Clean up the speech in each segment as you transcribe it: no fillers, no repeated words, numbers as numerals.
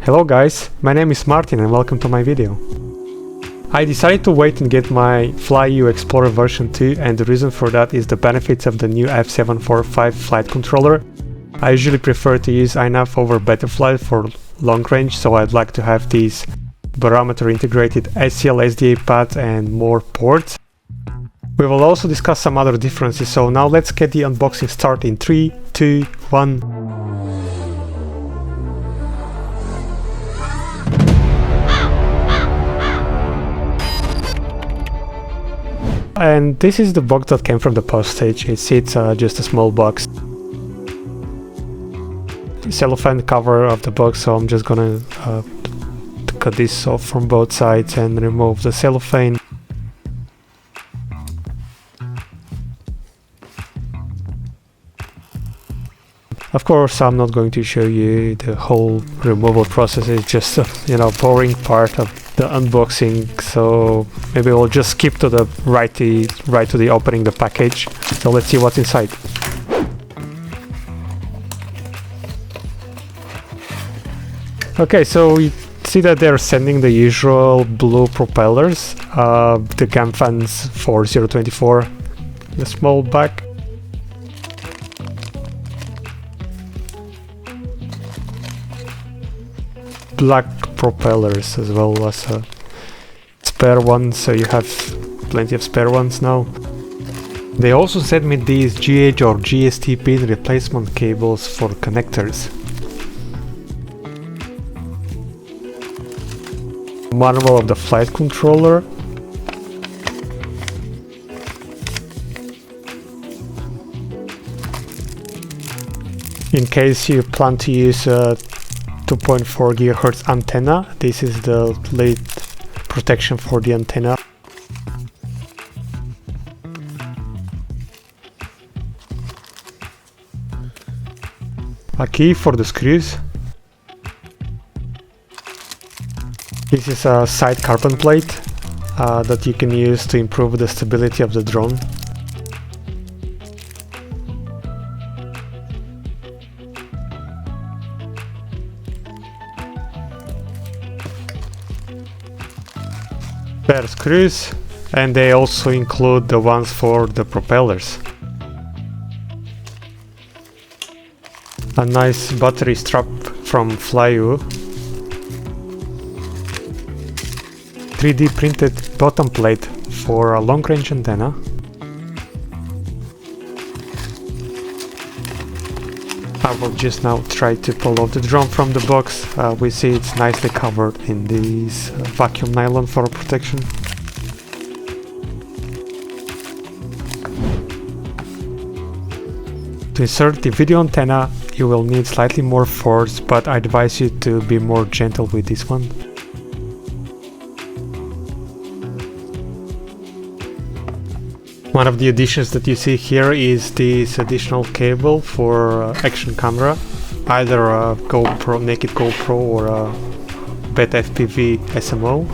Hello guys, my name is Martin and welcome to my video. I decided to wait and get my Flywoo Explorer version 2, and the reason for that is the benefits of the new F745 flight controller. I usually prefer to use INav over Betaflight for long range, so I'd like to have these barometer integrated SCL SDA pads and more ports. We will also discuss some other differences, so now let's get the unboxing started in 3, 2, 1. And this is the box that came from the postage. It's just a small box. Cellophane cover of the box, so I'm just gonna cut this off from both sides and remove the cellophane. Of course, I'm not going to show you the whole removal process. It's just a boring part of the unboxing, so maybe we'll just skip to the right to the opening the package. So let's see what's inside. Okay, so we see that they're sending the usual blue propellers, the Gemfans 4024, the small bag. Black propellers as well as a spare one, so you have plenty of spare ones now. They also sent me these GH or GST pin replacement cables for connectors. Manual of the flight controller. In case you plan to use a 2.4 GHz antenna, this is the lead protection for the antenna. A key for the screws. This is a side carbon plate that you can use to improve the stability of the drone. Spare screws, and they also include the ones for the propellers. A nice battery strap from Flywoo. 3D printed bottom plate for a long range antenna. I will just now try to pull out the drone from the box. We see it's nicely covered in this vacuum nylon for protection. To insert the video antenna, you will need slightly more force, but I advise you to be more gentle with this one. One of the additions that you see here is this additional cable for action camera, either a GoPro, naked GoPro, or a Beta FPV SMO.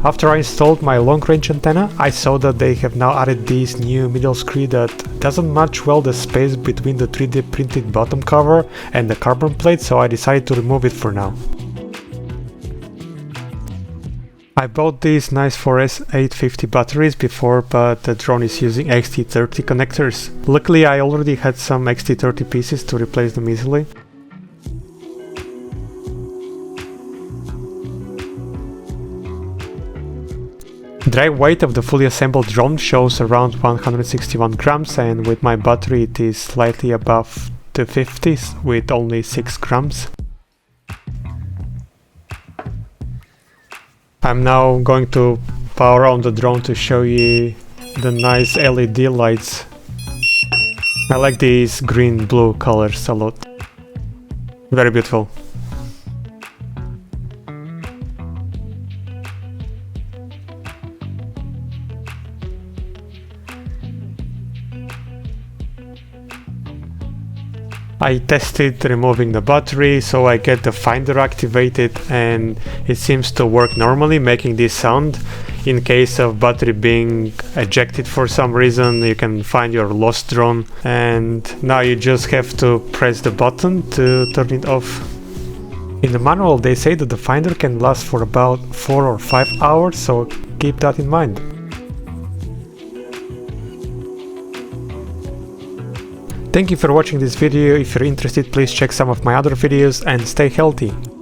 After I installed my long range antenna, I saw that they have now added this new middle screw that doesn't match well the space between the 3D printed bottom cover and the carbon plate, so I decided to remove it for now. I bought these nice 4S850 batteries before, but the drone is using XT30 connectors. Luckily, I already had some XT30 pieces to replace them easily. Dry weight of the fully assembled drone shows around 161 grams, and with my battery it is slightly above the 50s with only 6 grams. I'm now going to power on the drone to show you the nice LED lights. I like these green-blue colors a lot. Very beautiful. I tested removing the battery, so I get the finder activated and it seems to work normally, making this sound. in case of battery being ejected for some reason, you can find your lost drone, and now you just have to press the button to turn it off. In the manual they say that the finder can last for about 4 or 5 hours, so keep that in mind. Thank you for watching this video. If you're interested, please check some of my other videos and stay healthy.